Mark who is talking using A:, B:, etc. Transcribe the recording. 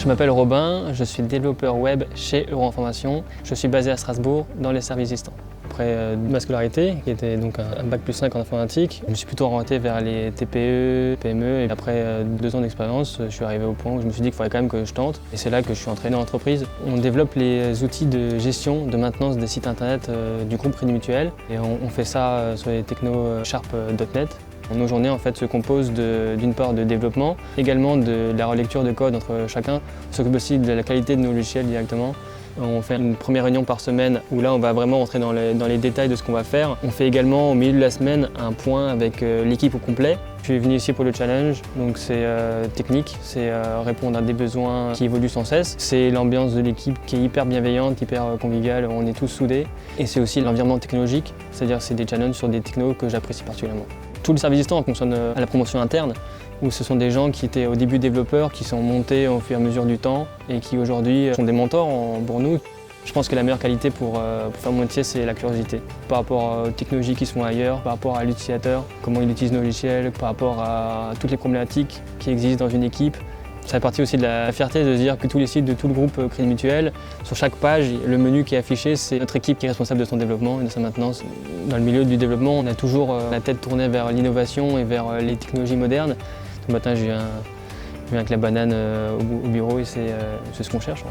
A: Je m'appelle Robin, je suis développeur web chez Euroinformation. Je suis basé à Strasbourg dans les services distants. Après ma scolarité, qui était donc un bac+5 en informatique, je me suis plutôt orienté vers les TPE, PME et après 2 ans d'expérience, je suis arrivé au point où je me suis dit qu'il fallait quand même que je tente et c'est là que je suis entré dans l'entreprise. On développe les outils de gestion, de maintenance des sites internet du groupe Crédit Mutuel et on fait ça sur les technos Sharp.net. Nos journées en fait se composent d'une part de développement, également de la relecture de code entre chacun. On s'occupe aussi de la qualité de nos logiciels directement. On fait une première réunion par semaine où là on va vraiment entrer dans les détails de ce qu'on va faire. On fait également au milieu de la semaine un point avec l'équipe au complet. Je suis venu ici pour le challenge, donc c'est technique, c'est répondre à des besoins qui évoluent sans cesse. C'est l'ambiance de l'équipe qui est hyper bienveillante, hyper conviviale, on est tous soudés. Et c'est aussi l'environnement technologique, c'est-à-dire c'est des challenges sur des technos que j'apprécie particulièrement. Tout le service distant fonctionne à la promotion interne, où ce sont des gens qui étaient au début développeurs, qui sont montés au fur et à mesure du temps et qui aujourd'hui sont des mentors pour nous. Je pense que la meilleure qualité pour faire mon métier, c'est la curiosité. Par rapport aux technologies qui sont ailleurs, par rapport à l'utilisateur, comment il utilise nos logiciels, par rapport à toutes les problématiques qui existent dans une équipe. Ça fait partie aussi de la fierté de se dire que tous les sites de tout le groupe Crédit Mutuel, sur chaque page, le menu qui est affiché, c'est notre équipe qui est responsable de son développement et de sa maintenance. Dans le milieu du développement, on a toujours la tête tournée vers l'innovation et vers les technologies modernes. Ce matin, je viens avec la banane au bureau et c'est ce qu'on cherche.